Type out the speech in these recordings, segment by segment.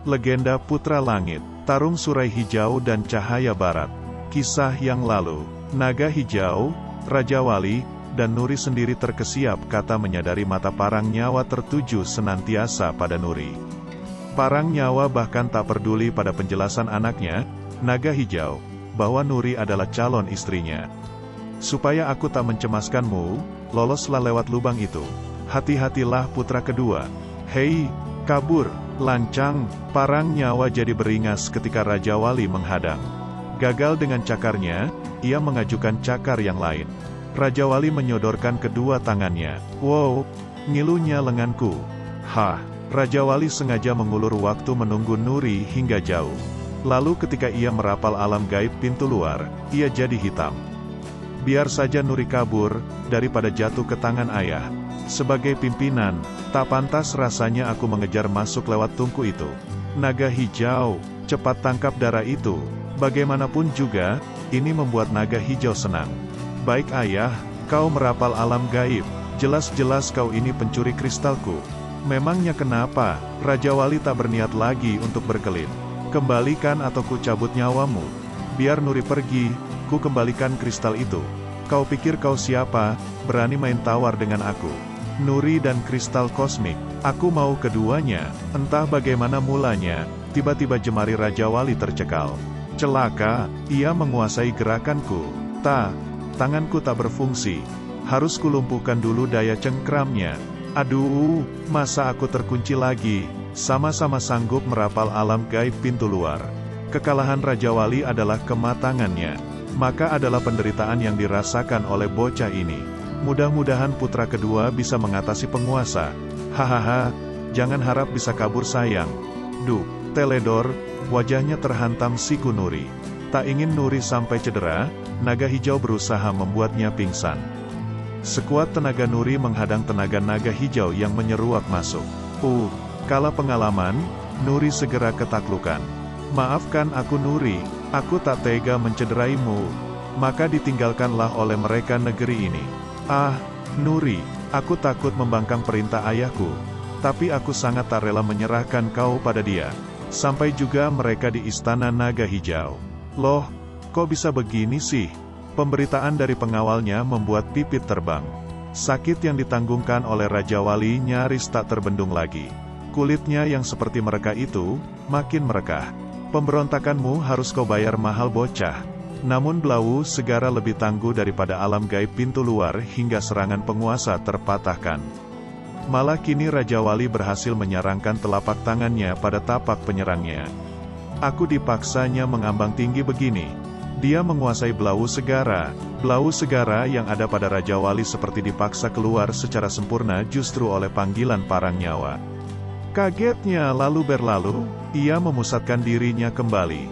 Legenda Putra Langit, Tarung Surai Hijau dan Cahaya Barat. Kisah yang lalu, Naga Hijau, Raja Wali, dan Nuri sendiri terkesiap kata menyadari mata Parang Nyawa tertuju senantiasa pada Nuri. Parang Nyawa bahkan tak peduli pada penjelasan anaknya, Naga Hijau, bahwa Nuri adalah calon istrinya. Supaya aku tak mencemaskanmu, loloslah lewat lubang itu. Hati-hatilah putra kedua. Hei, kabur, lancang. Parang Nyawa jadi beringas ketika Raja Wali menghadang. Gagal dengan cakarnya, ia mengajukan cakar yang lain. Raja Wali menyodorkan kedua tangannya. Wow, ngilunya lenganku. Hah, Raja Wali sengaja mengulur waktu menunggu Nuri hingga jauh. Lalu ketika ia merapal alam gaib pintu luar, ia jadi hitam. Biar saja Nuri kabur, daripada jatuh ke tangan ayah. Sebagai pimpinan, tak pantas rasanya aku mengejar masuk lewat tungku itu. Naga Hijau, cepat tangkap darah itu. Bagaimanapun juga, ini membuat Naga Hijau senang. Baik ayah, kau merapal alam gaib. Jelas-jelas kau ini pencuri kristalku. Memangnya kenapa, Raja Wali tak berniat lagi untuk berkelit. Kembalikan atau ku cabut nyawamu. Biar Nuri pergi, ku kembalikan kristal itu. Kau pikir kau siapa, berani main tawar dengan aku? Nuri dan kristal kosmik, aku mau keduanya. Entah bagaimana mulanya, tiba-tiba jemari Raja Wali tercekal. Celaka, ia menguasai gerakanku. Tanganku tak berfungsi. Harus kulumpuhkan dulu daya cengkramnya. Aduh, masa aku terkunci lagi? Sama-sama sanggup merapal alam gaib pintu luar. Kekalahan Raja Wali adalah kematangannya. Maka adalah penderitaan yang dirasakan oleh bocah ini. Mudah-mudahan putra kedua bisa mengatasi penguasa. Hahaha, jangan harap bisa kabur sayang. Duh, teledor, wajahnya terhantam siku Nuri. Tak ingin Nuri sampai cedera, Naga Hijau berusaha membuatnya pingsan. Sekuat tenaga Nuri menghadang tenaga Naga Hijau yang menyeruak masuk. Kala pengalaman, Nuri segera ketaklukan. Maafkan aku Nuri, aku tak tega mencederaimu. Maka ditinggalkanlah oleh mereka negeri ini. Nuri, aku takut membangkang perintah ayahku. Tapi aku sangat tak rela menyerahkan kau pada dia. Sampai juga mereka di istana Naga Hijau. Loh, kok bisa begini sih? Pemberitaan dari pengawalnya membuat pipit terbang. Sakit yang ditanggungkan oleh Raja Wali nyaris tak terbendung lagi. Kulitnya yang seperti mereka itu, makin merekah. Pemberontakanmu harus kau bayar mahal bocah. Namun Blawu Segara lebih tangguh daripada alam gaib pintu luar hingga serangan penguasa terpatahkan. Malah kini Raja Wali berhasil menyarangkan telapak tangannya pada tapak penyerangnya. Aku dipaksanya mengambang tinggi begini. Dia menguasai Blawu Segara. Blawu Segara yang ada pada Raja Wali seperti dipaksa keluar secara sempurna justru oleh panggilan Parang Nyawa. Kagetnya lalu berlalu, ia memusatkan dirinya kembali.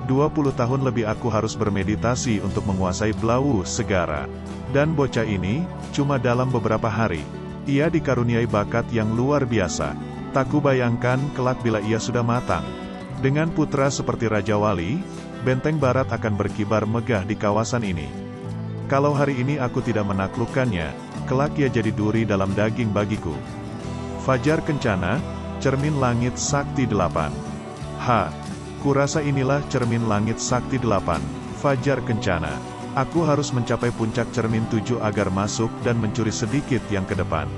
20 tahun lebih aku harus bermeditasi untuk menguasai Blawu Segara. Dan bocah ini, cuma dalam beberapa hari, ia dikaruniai bakat yang luar biasa. Tak kubayangkan kelak bila ia sudah matang. Dengan putra seperti Raja Wali, benteng barat akan berkibar megah di kawasan ini. Kalau hari ini aku tidak menaklukkannya, kelak ia jadi duri dalam daging bagiku. Fajar Kencana, Cermin Langit Sakti 8. Kurasa inilah cermin langit Sakti 8, Fajar Kencana. Aku harus mencapai puncak cermin 7 agar masuk dan mencuri sedikit yang ke depan.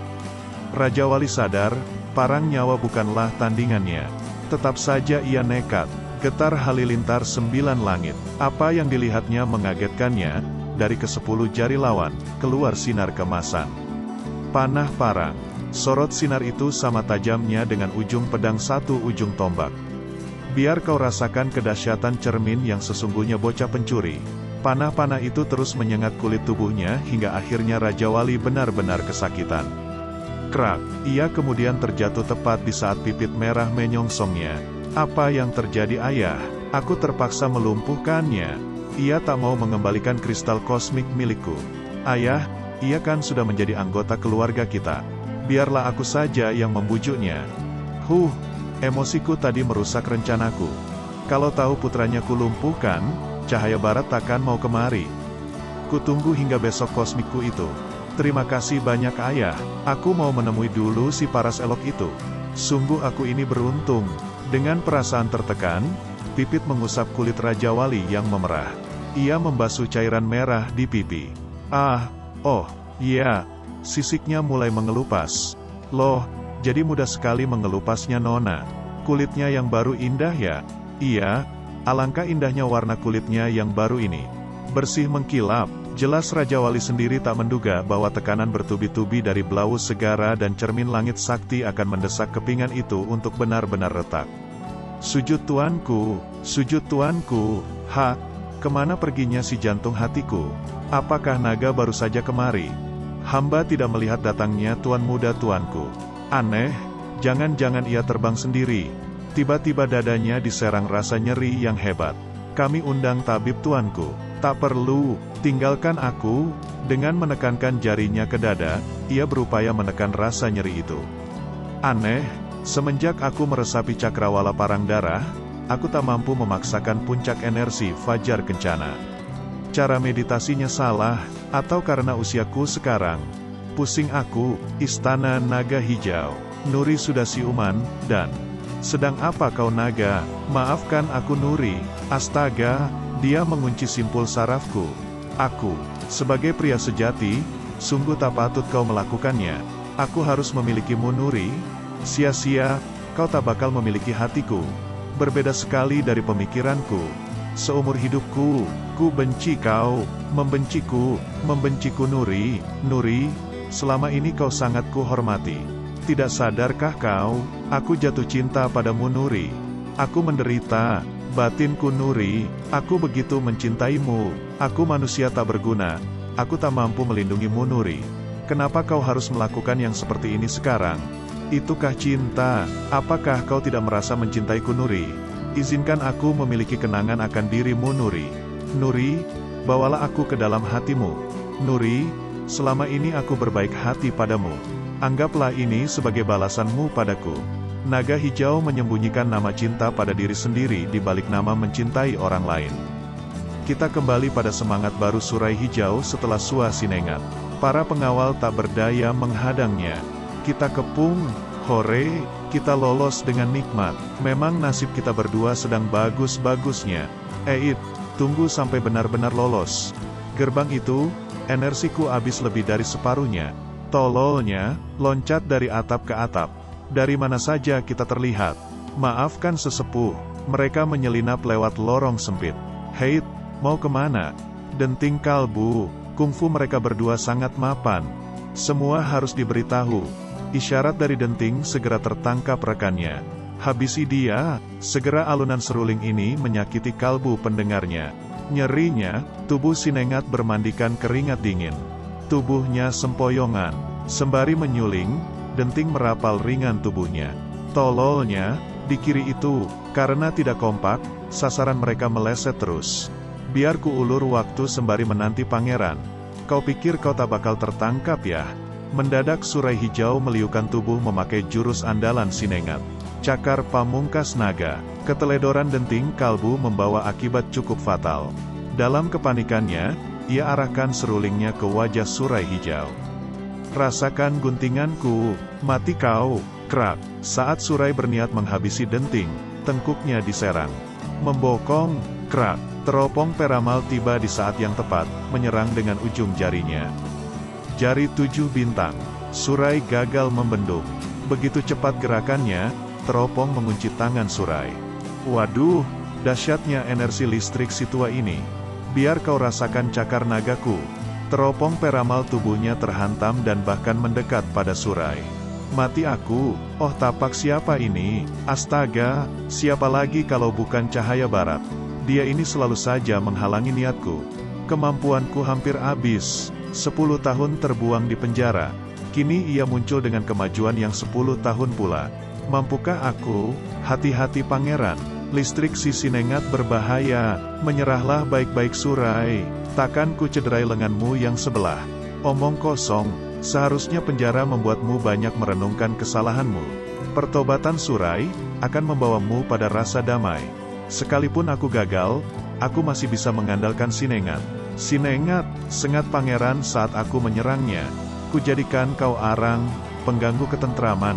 Raja Wali sadar, Parang Nyawa bukanlah tandingannya. Tetap saja ia nekat. Getar halilintar 9 langit. Apa yang dilihatnya mengagetkannya. Dari ke-10 jari lawan, keluar sinar kemasan. Panah parang. Sorot sinar itu sama tajamnya dengan ujung pedang satu ujung tombak. Biar kau rasakan kedahsyatan cermin yang sesungguhnya bocah pencuri. Panah-panah itu terus menyengat kulit tubuhnya hingga akhirnya Raja Wali benar-benar kesakitan. Krak, ia kemudian terjatuh tepat di saat pipit merah menyongsongnya. Apa yang terjadi ayah? Aku terpaksa melumpuhkannya. Ia tak mau mengembalikan kristal kosmik milikku. Ayah, ia kan sudah menjadi anggota keluarga kita. Biarlah aku saja yang membujuknya. Emosiku tadi merusak rencanaku. Kalau tahu putranya kulumpuhkan, Cahaya Barat takkan mau kemari. Kutunggu hingga besok kosmikku itu. Terima kasih banyak ayah. Aku mau menemui dulu si paras elok itu. Sungguh aku ini beruntung. Dengan perasaan tertekan, Pipit mengusap kulit Raja Wali yang memerah. Ia membasuh cairan merah di pipi. Iya. Sisiknya mulai mengelupas. Loh, jadi mudah sekali mengelupasnya Nona. Kulitnya yang baru indah ya? Iya, alangkah indahnya warna kulitnya yang baru ini. Bersih mengkilap. Jelas Raja Wali sendiri tak menduga bahwa tekanan bertubi-tubi dari Blaus Segara dan cermin langit sakti akan mendesak kepingan itu untuk benar-benar retak. Sujud tuanku, kemana perginya si jantung hatiku? Apakah naga baru saja kemari? Hamba tidak melihat datangnya tuan muda tuanku. Aneh, jangan-jangan ia terbang sendiri. Tiba-tiba dadanya diserang rasa nyeri yang hebat. Kami undang tabib tuanku. Tak perlu, tinggalkan aku. Dengan menekankan jarinya ke dada, ia berupaya menekan rasa nyeri itu. Aneh, semenjak aku meresapi cakrawala parang darah, aku tak mampu memaksakan puncak energi fajar kencana. Cara meditasinya salah, atau karena usiaku sekarang. Pusing aku, istana naga hijau. Nuri sudah siuman, dan... Sedang apa kau naga? Maafkan aku Nuri. Astaga, dia mengunci simpul sarafku. Aku, sebagai pria sejati, sungguh tak patut kau melakukannya. Aku harus memilikimu Nuri. Sia-sia, kau tak bakal memiliki hatiku. Berbeda sekali dari pemikiranku. Seumur hidupku, ku benci kau, membenciku Nuri. Nuri, selama ini kau sangat ku hormati. Tidak sadarkah kau, aku jatuh cinta padamu Nuri. Aku menderita, batinku Nuri, aku begitu mencintaimu. Aku manusia tak berguna, aku tak mampu melindungimu Nuri. Kenapa kau harus melakukan yang seperti ini sekarang? Itukah cinta? Apakah kau tidak merasa mencintaiku Nuri? Izinkan aku memiliki kenangan akan dirimu Nuri. Nuri, bawalah aku ke dalam hatimu. Nuri, selama ini aku berbaik hati padamu. Anggaplah ini sebagai balasanmu padaku. Naga hijau menyembunyikan nama cinta pada diri sendiri di balik nama mencintai orang lain. Kita kembali pada semangat baru Surai Hijau setelah Sua Sinengat. Para pengawal tak berdaya menghadangnya. Kita kepung, hore, kita lolos dengan nikmat. Memang nasib kita berdua sedang bagus-bagusnya. Tunggu sampai benar-benar lolos. Gerbang itu, energiku habis lebih dari separuhnya. Tololnya, loncat dari atap ke atap. Dari mana saja kita terlihat. Maafkan sesepuh, mereka menyelinap lewat lorong sempit. Hei, mau kemana? Denting kalbu, kungfu mereka berdua sangat mapan. Semua harus diberitahu. Isyarat dari Denting segera tertangkap rekannya. Habisi dia, segera alunan seruling ini menyakiti kalbu pendengarnya. Nyerinya, tubuh Sinengat bermandikan keringat dingin. Tubuhnya sempoyongan. Sembari menyuling, Denting merapal ringan tubuhnya. Tololnya, di kiri itu, karena tidak kompak, sasaran mereka meleset terus. Biar ku ulur waktu sembari menanti pangeran. Kau pikir kau tak bakal tertangkap ya? Mendadak Surai Hijau meliukan tubuh memakai jurus andalan Sinengat. Cakar pamungkas naga. Keteledoran Denting kalbu membawa akibat cukup fatal. Dalam kepanikannya, ia arahkan serulingnya ke wajah Surai Hijau. Rasakan guntinganku, mati kau, krak. Saat Surai berniat menghabisi Denting, tengkuknya diserang. Membokong, krak. Teropong peramal tiba di saat yang tepat, menyerang dengan ujung jarinya. Jari 7 bintang. Surai gagal membendung. Begitu cepat gerakannya, teropong mengunci tangan Surai. Waduh, dahsyatnya energi listrik si tua ini. Biar kau rasakan cakar nagaku. Teropong peramal tubuhnya terhantam dan bahkan mendekat pada Surai. Mati aku, oh tapak siapa ini? Astaga, siapa lagi kalau bukan cahaya barat? Dia ini selalu saja menghalangi niatku. Kemampuanku hampir habis. 10 tahun terbuang di penjara. Kini ia muncul dengan kemajuan yang 10 tahun pula. Mampukah aku? Hati-hati pangeran. Listrik si Sinengat berbahaya. Menyerahlah baik-baik Surai. Takkan ku cederai lenganmu yang sebelah. Omong kosong. Seharusnya penjara membuatmu banyak merenungkan kesalahanmu. Pertobatan Surai akan membawamu pada rasa damai. Sekalipun aku gagal, aku masih bisa mengandalkan Sinengat. Sinengat, sengat pangeran saat aku menyerangnya. Kujadikan kau arang, pengganggu ketentraman.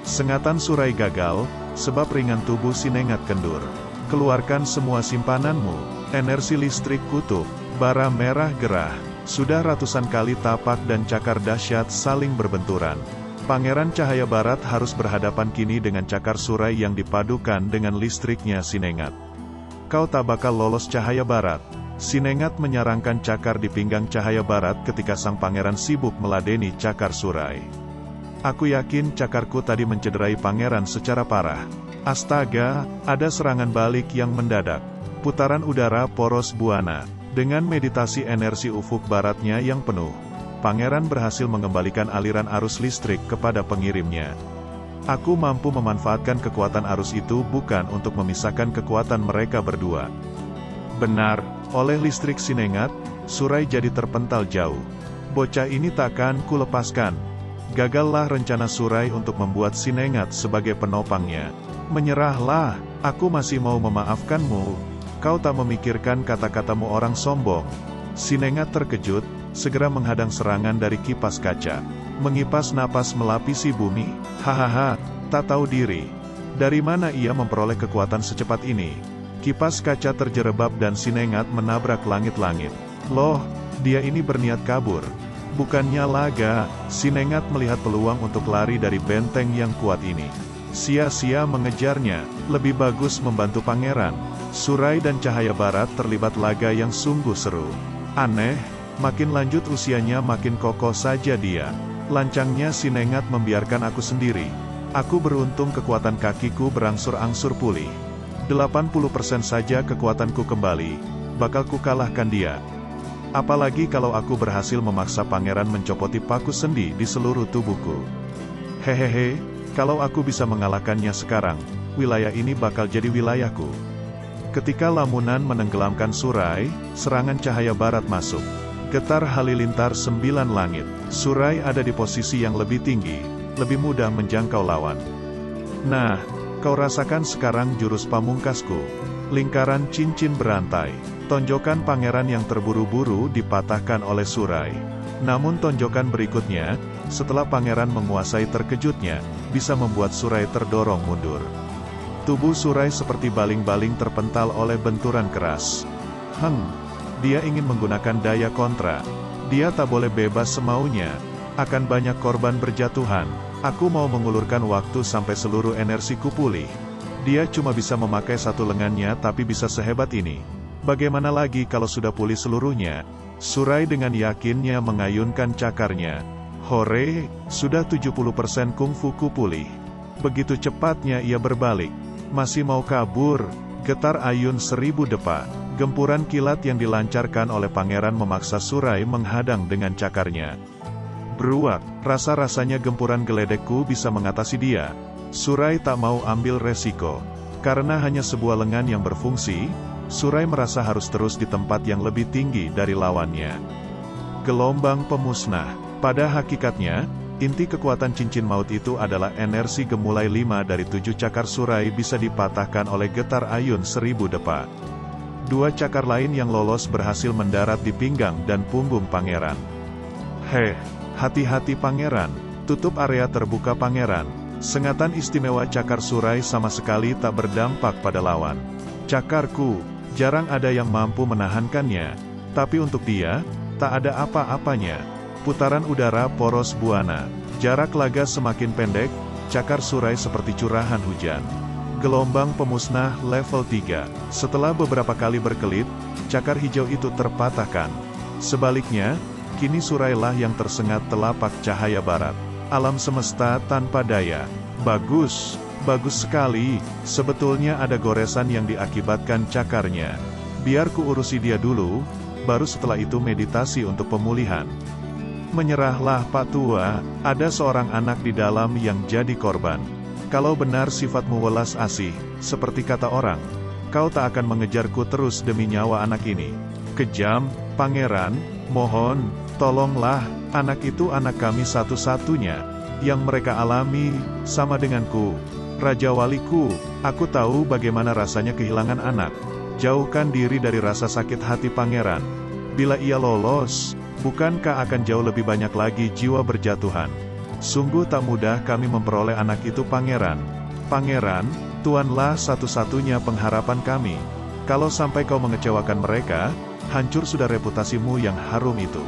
Sengatan Surai gagal, sebab ringan tubuh Sinengat kendur. Keluarkan semua simpananmu, energi listrik kutub, bara merah gerah. Sudah ratusan kali tapak dan cakar dahsyat saling berbenturan. Pangeran Cahaya Barat harus berhadapan kini dengan cakar surai yang dipadukan dengan listriknya Sinengat. Kau tak bakal lolos Cahaya Barat. Sinengat menyarangkan cakar di pinggang Cahaya Barat ketika sang pangeran sibuk meladeni cakar surai. Aku yakin cakarku tadi mencederai pangeran secara parah. Astaga, ada serangan balik yang mendadak. Putaran udara poros buana. Dengan meditasi energi ufuk baratnya yang penuh, pangeran berhasil mengembalikan aliran arus listrik kepada pengirimnya. Aku mampu memanfaatkan kekuatan arus itu bukan untuk memisahkan kekuatan mereka berdua. Benar, oleh listrik Sinengat, surai jadi terpental jauh. Bocah ini takkan kulepaskan. Gagallah rencana surai untuk membuat Sinengat sebagai penopangnya. Menyerahlah, aku masih mau memaafkanmu. Kau tak memikirkan kata-katamu orang sombong. Sinengat terkejut, segera menghadang serangan dari kipas kaca. Mengipas napas melapisi bumi. Hahaha, tak tahu diri. Dari mana ia memperoleh kekuatan secepat ini? Kipas kaca terjerebab dan Sinengat menabrak langit-langit. Loh, dia ini berniat kabur. Bukannya laga, Sinengat melihat peluang untuk lari dari benteng yang kuat ini. Sia-sia mengejarnya, lebih bagus membantu pangeran. Surai dan Cahaya Barat terlibat laga yang sungguh seru. Aneh, makin lanjut usianya makin kokoh saja dia. Lancangnya Sinengat membiarkan aku sendiri. Aku beruntung kekuatan kakiku berangsur-angsur pulih. 80% saja kekuatanku kembali, bakal kukalahkan dia. Apalagi kalau aku berhasil memaksa pangeran mencopoti paku sendi di seluruh tubuhku. Hehehe, kalau aku bisa mengalahkannya sekarang, wilayah ini bakal jadi wilayahku. Ketika lamunan menenggelamkan surai, serangan Cahaya Barat masuk. Getar halilintar 9 langit. Surai ada di posisi yang lebih tinggi, lebih mudah menjangkau lawan. Nah, kau rasakan sekarang jurus pamungkasku. Lingkaran cincin berantai. Tonjokan pangeran yang terburu-buru dipatahkan oleh surai. Namun tonjokan berikutnya, setelah pangeran menguasai terkejutnya, bisa membuat surai terdorong mundur. Tubuh surai seperti baling-baling terpental oleh benturan keras. Dia ingin menggunakan daya kontra. Dia tak boleh bebas semaunya. Akan banyak korban berjatuhan. Aku mau mengulurkan waktu sampai seluruh energiku pulih. Dia cuma bisa memakai satu lengannya tapi bisa sehebat ini. Bagaimana lagi kalau sudah pulih seluruhnya? Surai dengan yakinnya mengayunkan cakarnya. Hore, sudah 70% kungfuku pulih. Begitu cepatnya ia berbalik. Masih mau kabur, getar ayun 1000 depa. Gempuran kilat yang dilancarkan oleh pangeran memaksa surai menghadang dengan cakarnya. Beruak, rasa-rasanya gempuran geledekku bisa mengatasi dia. Surai tak mau ambil resiko. Karena hanya sebuah lengan yang berfungsi, surai merasa harus terus di tempat yang lebih tinggi dari lawannya. Gelombang pemusnah. Pada hakikatnya, inti kekuatan cincin maut itu adalah energi gemulai 5 dari 7 cakar surai bisa dipatahkan oleh getar ayun 1000 depa. 2 cakar lain yang lolos berhasil mendarat di pinggang dan punggung pangeran. Hati-hati pangeran, tutup area terbuka pangeran. Sengatan istimewa cakar surai sama sekali tak berdampak pada lawan. Cakarku, jarang ada yang mampu menahankannya. Tapi untuk dia, tak ada apa-apanya. Putaran udara poros buana. Jarak laga semakin pendek, cakar surai seperti curahan hujan. Gelombang pemusnah level 3. Setelah beberapa kali berkelit, cakar hijau itu terpatahkan. Sebaliknya, kini surailah yang tersengat telapak Cahaya Barat. Alam semesta tanpa daya. Bagus sekali. Sebetulnya ada goresan yang diakibatkan cakarnya. Biar ku urusi dia dulu, baru setelah itu meditasi untuk pemulihan. Menyerahlah Pak Tua, ada seorang anak di dalam yang jadi korban. Kalau benar sifatmu welas asih, seperti kata orang, kau tak akan mengejarku terus demi nyawa anak ini. Kejam, pangeran, mohon, tolonglah, anak itu anak kami satu-satunya. Yang mereka alami, sama denganku. Raja Waliku, aku tahu bagaimana rasanya kehilangan anak. Jauhkan diri dari rasa sakit hati pangeran. Bila ia lolos, bukankah akan jauh lebih banyak lagi jiwa berjatuhan? Sungguh tak mudah kami memperoleh anak itu pangeran. Pangeran, Tuanlah satu-satunya pengharapan kami. Kalau sampai kau mengecewakan mereka, hancur sudah reputasimu yang harum itu.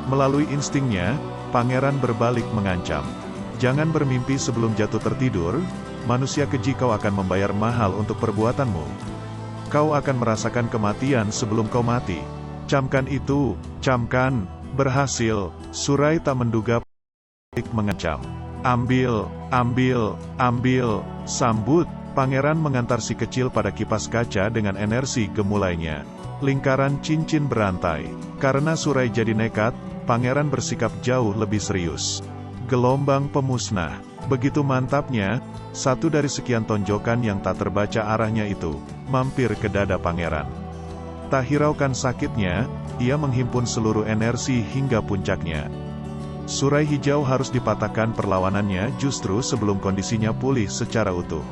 Melalui instingnya, pangeran berbalik mengancam. Jangan bermimpi sebelum jatuh tertidur, manusia keji, kau akan membayar mahal untuk perbuatanmu. Kau akan merasakan kematian sebelum kau mati. Camkan itu, camkan. Berhasil. Surai tak menduga mengancam. Ambil, ambil, ambil, sambut. Pangeran mengantar si kecil pada kipas kaca dengan energi gemulainya. Lingkaran cincin berantai. Karena Surai jadi nekat, pangeran bersikap jauh lebih serius. Gelombang pemusnah. Begitu mantapnya, satu dari sekian tonjokan yang tak terbaca arahnya itu, mampir ke dada pangeran. Tak hiraukan sakitnya, ia menghimpun seluruh energi hingga puncaknya. Surai hijau harus dipatahkan perlawanannya justru sebelum kondisinya pulih secara utuh.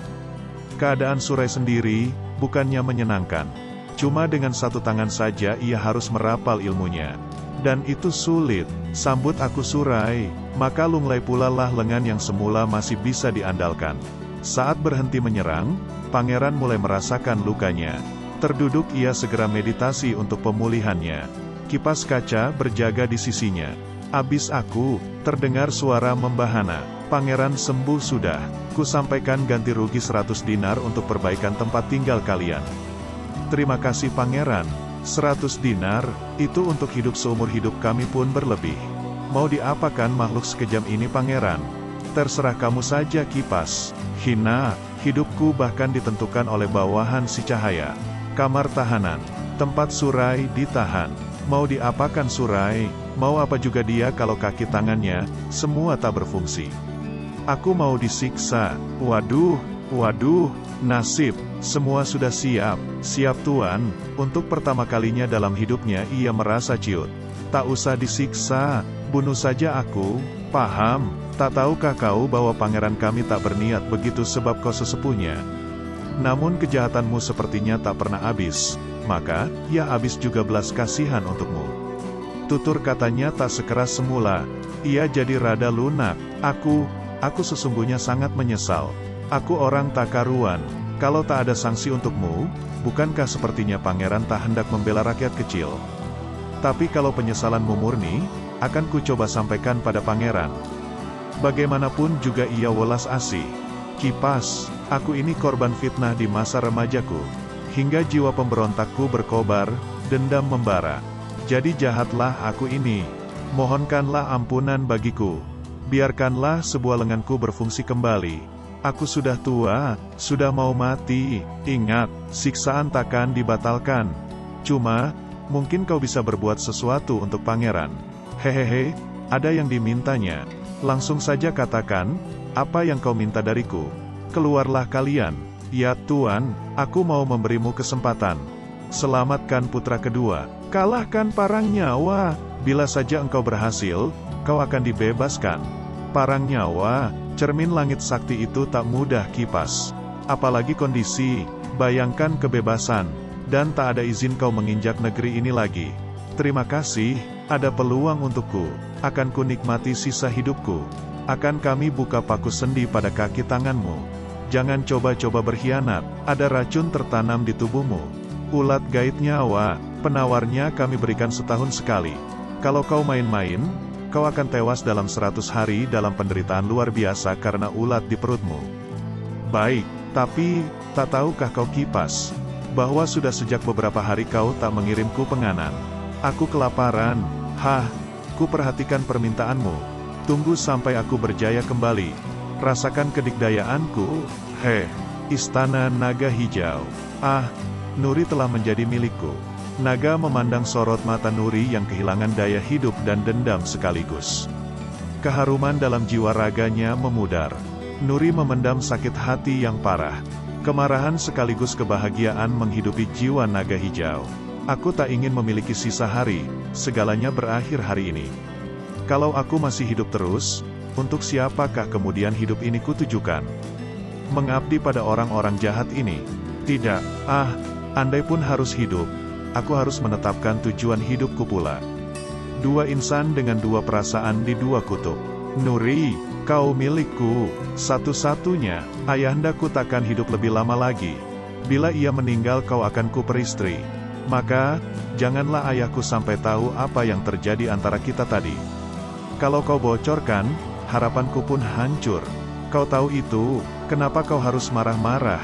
Keadaan Surai sendiri, bukannya menyenangkan. Cuma dengan satu tangan saja ia harus merapal ilmunya. Dan itu sulit. Sambut aku Surai. Maka lunglai pula lah lengan yang semula masih bisa diandalkan. Saat berhenti menyerang, pangeran mulai merasakan lukanya. Terduduk ia segera meditasi untuk pemulihannya. Kipas kaca berjaga di sisinya. Abis aku, terdengar suara membahana. Pangeran sembuh sudah. Ku sampaikan ganti rugi 100 dinar untuk perbaikan tempat tinggal kalian. Terima kasih pangeran. 100 dinar, itu untuk hidup seumur hidup kami pun berlebih. Mau diapakan makhluk sekejam ini pangeran? Terserah kamu saja kipas. Hina, hidupku bahkan ditentukan oleh bawahan si cahaya. Kamar tahanan. Tempat Surai ditahan. Mau diapakan Surai? Mau apa juga dia kalau kaki tangannya, semua tak berfungsi. Aku mau disiksa. Waduh, waduh, nasib. Semua sudah siap. Siap tuan. Untuk pertama kalinya dalam hidupnya ia merasa ciut. Tak usah disiksa, bunuh saja aku. Paham? Tak tahukah kau bahwa pangeran kami tak berniat begitu sebab kau sesepuhnya. Namun kejahatanmu sepertinya tak pernah habis. Maka, ya habis juga belas kasihan untukmu. Tutur katanya tak sekeras semula. Ia jadi rada lunak. Aku sesungguhnya sangat menyesal. Aku orang tak karuan. Kalau tak ada sanksi untukmu, bukankah sepertinya pangeran tak hendak membela rakyat kecil? Tapi kalau penyesalanmu murni, akan ku coba sampaikan pada pangeran. Bagaimanapun juga ia welas asih. Kipas, aku ini korban fitnah di masa remajaku. Hingga jiwa pemberontakku berkobar, dendam membara. Jadi jahatlah aku ini. Mohonkanlah ampunan bagiku. Biarkanlah sebuah lenganku berfungsi kembali. Aku sudah tua, sudah mau mati. Ingat, siksaan takkan dibatalkan. Cuma, mungkin kau bisa berbuat sesuatu untuk pangeran. Hehehe, ada yang dimintanya. Langsung saja katakan, apa yang kau minta dariku. Keluarlah kalian. Ya Tuan, aku mau memberimu kesempatan. Selamatkan putra kedua. Kalahkan Parang Nyawa. Bila saja engkau berhasil, kau akan dibebaskan. Parang Nyawa, cermin langit sakti itu tak mudah kipas. Apalagi kondisi, bayangkan kebebasan, dan tak ada izin kau menginjak negeri ini lagi. Terima kasih, ada peluang untukku. Akan ku nikmati sisa hidupku. Akan kami buka paku sendi pada kaki tanganmu. Jangan coba-coba berkhianat, ada racun tertanam di tubuhmu. Ulat gait nyawa, penawarnya kami berikan setahun sekali. Kalau kau main-main, kau akan tewas dalam 100 hari dalam penderitaan luar biasa karena ulat di perutmu. Baik, tapi, tak tahukah kau kipas, bahwa sudah sejak beberapa hari kau tak mengirimku penganan. Aku kelaparan. Ku perhatikan permintaanmu. Tunggu sampai aku berjaya kembali. Rasakan kedikdayaanku. Istana Naga Hijau. Nuri telah menjadi milikku. Naga memandang sorot mata Nuri yang kehilangan daya hidup dan dendam sekaligus. Keharuman dalam jiwa raganya memudar. Nuri memendam sakit hati yang parah. Kemarahan sekaligus kebahagiaan menghidupi jiwa naga hijau. Aku tak ingin memiliki sisa hari, segalanya berakhir hari ini. Kalau aku masih hidup terus, untuk siapakah kemudian hidup ini kutujukan? Mengabdi pada orang-orang jahat ini? Tidak, andai pun harus hidup, aku harus menetapkan tujuan hidupku pula. Dua insan dengan dua perasaan di dua kutub. Nuri, Kau milikku, satu-satunya, ayahandaku takkan hidup lebih lama lagi. Bila ia meninggal kau akan kuperistri. Maka, janganlah ayahku sampai tahu apa yang terjadi antara kita tadi. Kalau kau bocorkan, harapanku pun hancur. Kau tahu itu, kenapa kau harus marah-marah?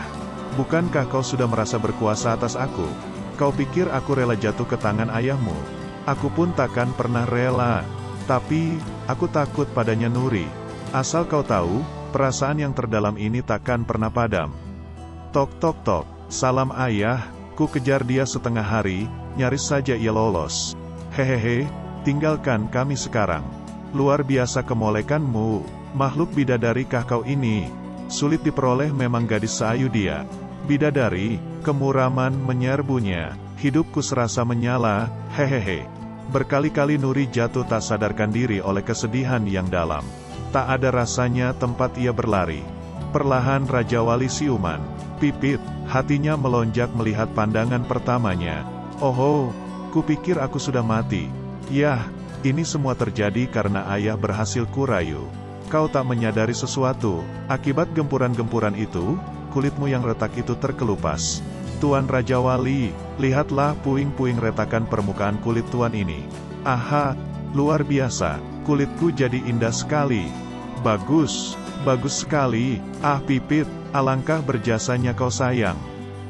Bukankah kau sudah merasa berkuasa atas aku? Kau pikir aku rela jatuh ke tangan ayahmu? Aku pun takkan pernah rela. Tapi, aku takut padanya Nuri. Asal kau tahu, perasaan yang terdalam ini takkan pernah padam. Tok tok tok, salam ayah. Ku kejar dia setengah hari, nyaris saja ia lolos. Hehehe, tinggalkan kami sekarang. Luar biasa kemolekanmu, makhluk bidadarikah kau ini? Sulit diperoleh memang gadis seayu dia. Bidadari, kemuraman menyerbunya, hidupku serasa menyala, hehehe. Berkali-kali Nuri jatuh tak sadarkan diri oleh kesedihan yang dalam. Tak ada rasanya tempat ia berlari. Perlahan Raja Wali siuman. Pipit, hatinya melonjak melihat pandangan pertamanya. Oh, kupikir aku sudah mati. Yah, ini semua terjadi karena ayah berhasil kurayu. Kau tak menyadari sesuatu, akibat gempuran-gempuran itu, kulitmu yang retak itu terkelupas. Tuan Raja Wali, lihatlah puing-puing retakan permukaan kulit tuan ini. Aha, luar biasa, kulitku jadi indah sekali. Bagus, bagus sekali. Ah Pipit, alangkah berjasanya kau sayang.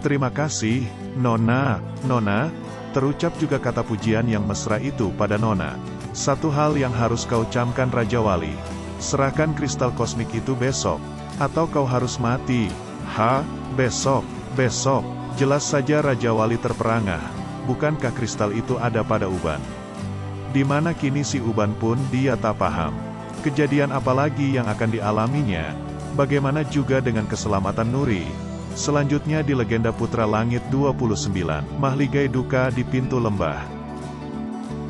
Terima kasih, Nona. Nona, terucap juga kata pujian yang mesra itu pada Nona. Satu hal yang harus kau camkan Raja Wali. Serahkan kristal kosmik itu besok. Atau kau harus mati. Besok, besok. Jelas saja Raja Wali terperangah. Bukankah kristal itu ada pada Uban? Di mana kini si Uban pun dia tak paham. Kejadian apa lagi yang akan dialaminya? Bagaimana juga dengan keselamatan Nuri? Selanjutnya di Legenda Putra Langit 29, Mahligai Duka di Pintu Lembah.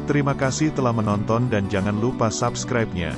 Terima kasih telah menonton dan jangan lupa subscribe-nya.